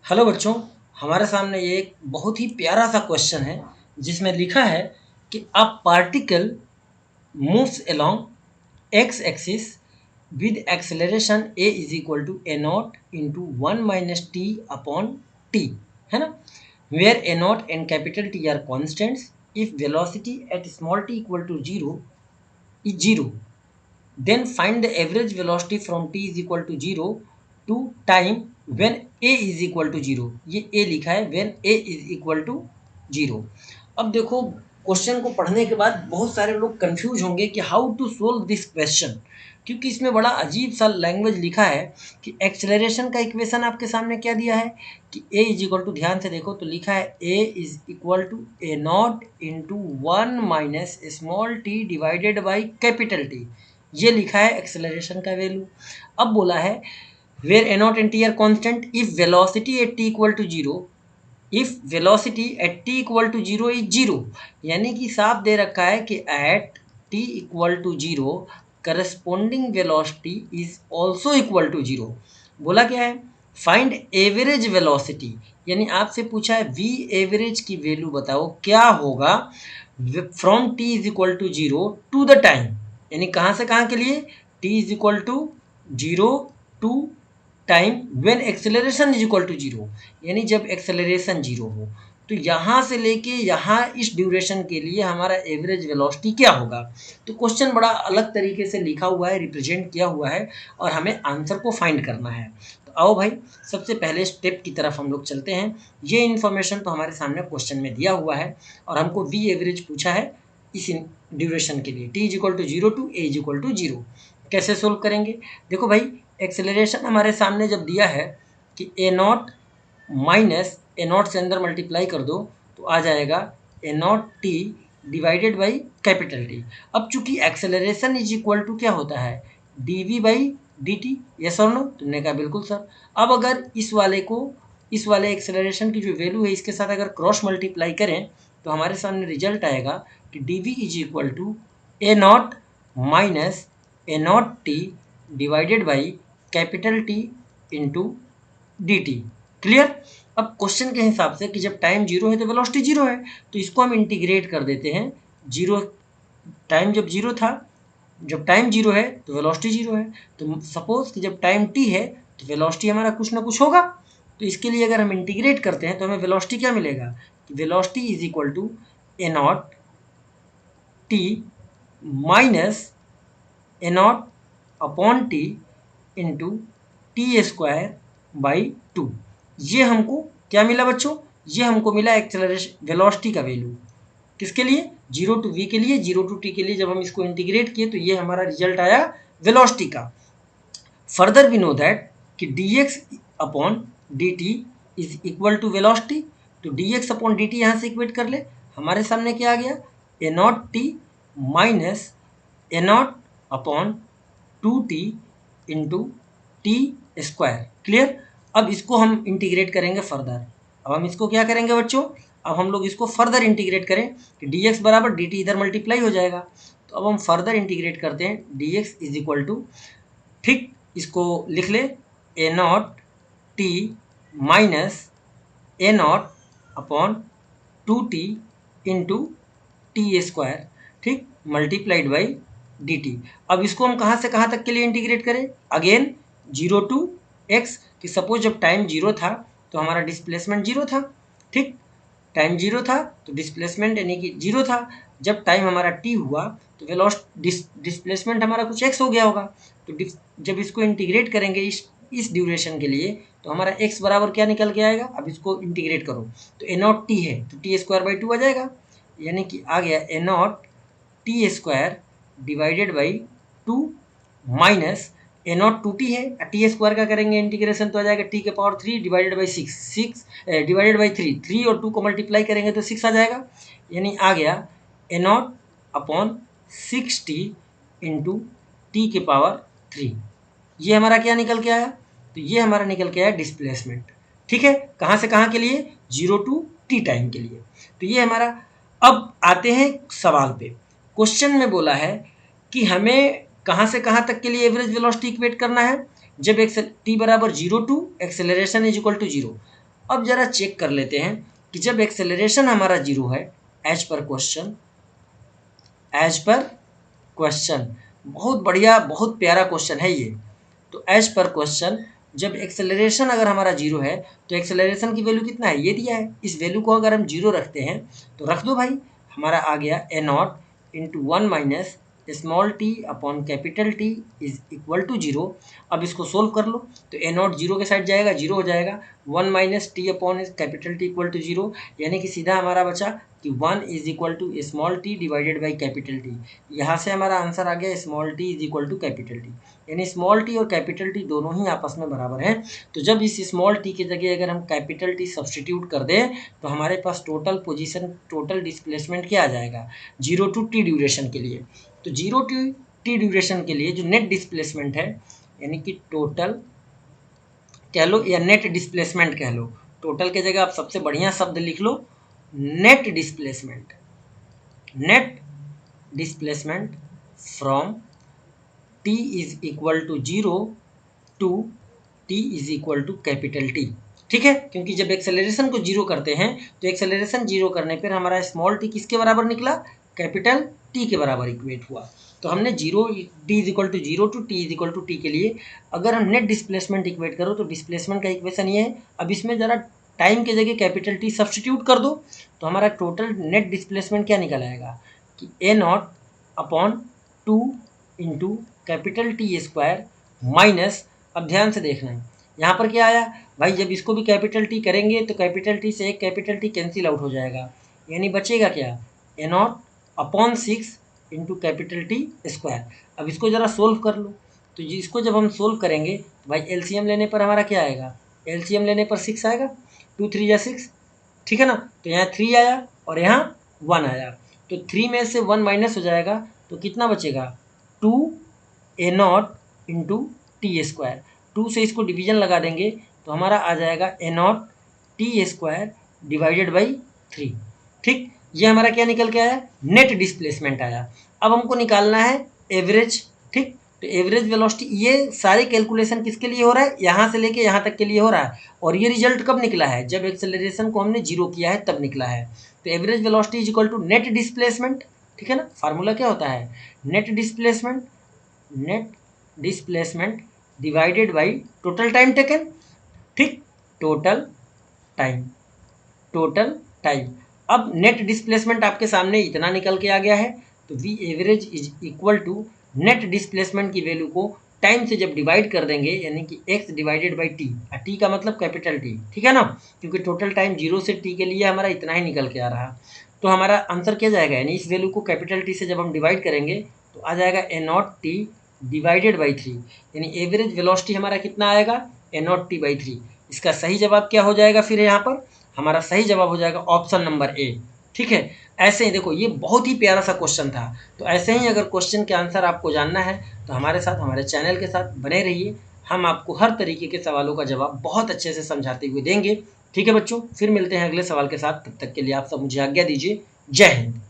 Hello बच्चों, हमारे सामने ये एक बहुत ही प्यारा सा क्वेश्चन है जिसमें लिखा है कि a particle moves along X axis with acceleration A is equal to A naught into one minus T upon T, है ना। Where A naught and capital T are constants, if velocity at small T equal to zero is zero, then find the average velocity from t is equal to 0 to time when a is equal to 0। ये a लिखा है when a is equal to 0। अब देखो, question को पढ़ने के बाद बहुत सारे लोग कंफ्यूज होंगे कि how to solve this question, क्योंकि इसमें बड़ा अजीब सा लैंग्वेज लिखा है कि एक्सेलरेशन का इक्वेशन आपके सामने क्या दिया है कि a इज इक्वल टू, ध्यान से देखो तो लिखा है a is equal to A naught into one minus small T divided by capital T. ये लिखा है एक्सेलरेशन का वैल्यू। अब बोला है where A naught and T are constant if velocity at T equal to zero, if velocity at T equal to zero is zero, यानी कि साफ दे रखा है कि at T equal to zero corresponding velocity is also equal to zero. बोला क्या है फाइंड एवरेज वेलोसिटी, यानी आपसे पूछा है वी एवरेज की वैल्यू बताओ क्या होगा from T is equal to zero to the time, यानी कहाँ से कहाँ के लिए T is equal to zero to time when acceleration is equal to zero, यानी जब एक्सेलरेशन जीरो हो तो यहाँ से लेके यहाँ इस ड्यूरेशन के लिए हमारा एवरेज वेलोसिटी क्या होगा। तो क्वेश्चन बड़ा अलग तरीके से लिखा हुआ है, रिप्रेजेंट किया हुआ है और हमें आंसर को फाइंड करना है। तो आओ भाई, सबसे पहले स्टेप की तरफ हम लोग चलते हैं। ये इन्फॉर्मेशन तो हमारे सामने क्वेश्चन में दिया हुआ है और हमको वी एवरेज पूछा है इस ड्यूरेशन के लिए T is equal to zero to A is equal to zero. कैसे सोल्व करेंगे? देखो भाई, एक्सेलरेशन हमारे सामने जब दिया है कि A not minus A not से अंदर मल्टीप्लाई कर दो तो आ जाएगा A not T divided by capital T. अब चूंकि एक्सेलरेशन इज इक्वल टू क्या होता है D V by D T, yes और नो? तुमने कहा बिल्कुल सर। अब अगर इस वाले एक्सेलरेशन की जो वैल्यू है इसके साथ अगर क्रॉस मल्टीप्लाई करें तो हमारे सामने रिजल्ट आएगा कि D V is equal to A not minus A not T divided by capital T into D T. Clear? अब क्वेश्चन के हिसाब से कि जब टाइम जीरो है तो वेलोसिटी जीरो है, तो इसको हम इंटीग्रेट कर देते हैं। जीरो टाइम जब जीरो था, जब टाइम जीरो है तो वेलोसिटी जीरो है, तो सपोज कि जब टाइम टी है तो वेलोसिटी हमारा कुछ ना कुछ होगा। तो इसके लिए अगर हम इंटीग्रेट करते हैं तो हमें वेलोसिटी क्या मिलेगा कि velocity is equal to A not T minus A not upon T into T square by two. ये हमको क्या मिला बच्चों? ये हमको मिला एक्सेलरेशन वेलोसिटी का वैल्यू। किसके लिए? जीरो टू वी के लिए, जीरो टू टी के लिए। जब हम इसको इंटीग्रेट किए तो ये हमारा रिजल्ट आया वेलोसिटी का। फर्दर वी नो दैट कि D X upon D T is equal to velocity, तो D X upon D T यहाँ से इक्वेट कर ले। हमारे सामने क्या आ गया? A not T minus A not upon two T into T square. Clear? अब इसको हम इंटीग्रेट करेंगे फर्दर। अब हम इसको क्या करेंगे बच्चों? अब हम लोग इसको फर्दर इंटीग्रेट करें कि डी एक्स बराबर डी टी इधर मल्टीप्लाई हो जाएगा। तो अब हम फर्दर इंटीग्रेट करते हैं D X is equal to, ठीक इसको लिख ले, A not T minus A not upon two T into T square, ठीक, मल्टीप्लाइड बाई डी टी। अब इसको हम कहाँ से कहाँ तक के लिए इंटीग्रेट करें? अगेन जीरो टू एक्स, कि सपोज जब टाइम जीरो था तो हमारा डिस्प्लेसमेंट जीरो था, ठीक, टाइम जीरो था तो डिस्प्लेसमेंट यानी कि जीरो था। जब टाइम हमारा टी हुआ तो डिस्प्लेसमेंट हमारा कुछ एक्स हो गया होगा। तो जब इसको इंटीग्रेट करेंगे इस ड्यूरेशन के लिए तो हमारा एक्स बराबर क्या निकल के आएगा? अब इसको इंटीग्रेट करो तो ए नॉट टी है तो टी स्क्वायर बाई टू आ जाएगा, यानी कि आ गया A not T square divided by two minus A naught two T है, टी स्क्वायर का करेंगे इंटीग्रेशन तो आ जाएगा टी के power three divided by six, six divided by three, three और टू को मल्टीप्लाई करेंगे तो सिक्स आ जाएगा, यानी आ गया A not upon six T into T के पावर थ्री। ये हमारा क्या निकल के आया? तो ये हमारा निकल के आया डिस्प्लेसमेंट। ठीक है, कहाँ से कहाँ के लिए? जीरो टू टी टाइम के लिए। तो ये हमारा। अब आते हैं सवाल पे। क्वेश्चन में बोला है कि हमें कहाँ से कहाँ तक के लिए एवरेज वेलोसिटी इक्वेट करना है जब टी बराबर zero to acceleration is equal to zero. अब जरा चेक कर लेते हैं कि जब एक्सेलरेशन हमारा 0 है, एज पर क्वेश्चन, बहुत बढ़िया, बहुत प्यारा क्वेश्चन है ये। तो एज पर क्वेश्चन जब एक्सेलरेशन अगर हमारा 0 है तो एक्सेलरेशन की वैल्यू कितना है, ये दिया है। इस वैल्यू को अगर हम 0 रखते हैं तो रख दो भाई, हमारा आ गया A naught into 1 minus small T upon capital T is equal to 0। अब इसको सोल्व कर लो तो ए नॉट 0 के साइड जाएगा, 0 हो जाएगा, 1 minus T upon capital T equal to 0, यानी कि सीधा हमारा बचा कि 1 is equal to small T divided by capital T. यहाँ से हमारा आंसर आ गया small T is equal to capital T, यानी स्मॉल टी और कैपिटल टी दोनों ही आपस में बराबर हैं। तो जब इस स्मॉल टी की जगह अगर हम कैपिटल टी सब्सटीट्यूट कर दें तो हमारे पास टोटल डिस्प्लेसमेंट क्या आ जाएगा, 0 टू टी ड्यूरेशन के लिए। तो 0 टू टी ड्यूरेशन के लिए जो नेट डिस्प्लेसमेंट है, यानी कि टोटल कह लो या नेट डिस्प्लेसमेंट कह लो, टोटल के जगह आप सबसे बढ़िया शब्द लिख लो net displacement from t is equal to 0 to t is equal to capital T। ठीक है, क्योंकि जब एक्सेलरेशन को 0 करते हैं तो एक्सेलरेशन 0 करने पर हमारा स्मॉल t किसके बराबर निकला, कैपिटल T के बराबर इक्वेट हुआ। तो हमने t is equal to 0 to t is equal to T के लिए अगर हम नेट डिस्प्लेसमेंट इक्वेट करो तो डिस्प्लेसमेंट का इक्वेशन ये है। अब इसमें ज़रा टाइम के जगह कैपिटल T सब्सटीट्यूट कर दो तो हमारा टोटल नेट डिस्प्लेसमेंट क्या निकल आएगा कि A not upon 2 into capital T square minus, अब ध्यान से देखना है यहाँ पर क्या आया भाई, जब इसको भी कैपिटल टी करेंगे तो कैपिटल टी से एक कैपिटल टी कैंसिल आउट हो जाएगा, यानी बचेगा क्या, A not upon 6 into capital T square. अब इसको ज़रा सोल्व कर लो तो इसको जब हम सोल्व करेंगे भाई एलसीएम लेने पर हमारा क्या आएगा, एलसीएम लेने पर 6 आएगा, 2 3 या 6, ठीक है ना। तो यहाँ 3 आया और यहाँ 1 आया, तो 3 में से 1 माइनस हो जाएगा तो कितना बचेगा, 2 ए नॉट इंटू टी स्क्वायर। 2 से इसको डिवीजन लगा देंगे तो हमारा आ जाएगा A not T square divided by 3। ठीक, ये हमारा क्या निकल के आया, नेट डिस्प्लेसमेंट आया। अब हमको निकालना है एवरेज। ठीक, तो एवरेज वेलोसिटी, ये सारे कैलकुलेशन किसके लिए हो रहा है, यहाँ से लेके यहाँ तक के लिए हो रहा है। और ये रिजल्ट कब निकला है, जब एक्सेलरेशन को हमने 0 किया है तब निकला है। तो average velocity is equal to net displacement, ठीक है ना। फार्मूला क्या होता है, net displacement divided by total time taken. ठीक, टोटल टाइम। अब नेट डिस्प्लेसमेंट आपके सामने इतना निकल के आ गया है, तो V average is equal to net displacement की वैल्यू को टाइम से जब डिवाइड कर देंगे, यानी कि x divided by T, T का मतलब कैपिटल टी, ठीक है ना, क्योंकि टोटल टाइम 0 से t के लिए हमारा इतना ही निकल के आ रहा। तो हमारा आंसर क्या जाएगा, यानी इस वैल्यू को कैपिटल टी से जब हम डिवाइड करेंगे तो आ जाएगा A not T divided by 3, यानी एवरेज वेलोसिटी हमारा कितना आएगा, ए नॉट टी बाई 3। इसका सही जवाब क्या हो जाएगा, फिर यहाँ पर हमारा सही जवाब हो जाएगा ऑप्शन नंबर ए। ठीक है, ऐसे ही देखो, ये बहुत ही प्यारा सा क्वेश्चन था। तो ऐसे ही अगर क्वेश्चन के आंसर आपको जानना है तो हमारे साथ, हमारे चैनल के साथ बने रहिए। हम आपको हर तरीके के सवालों का जवाब बहुत अच्छे से समझाते हुए देंगे। ठीक है बच्चों, फिर मिलते हैं अगले सवाल के साथ, तब तक के लिए आप सब मुझे आज्ञा दीजिए। जय हिंद।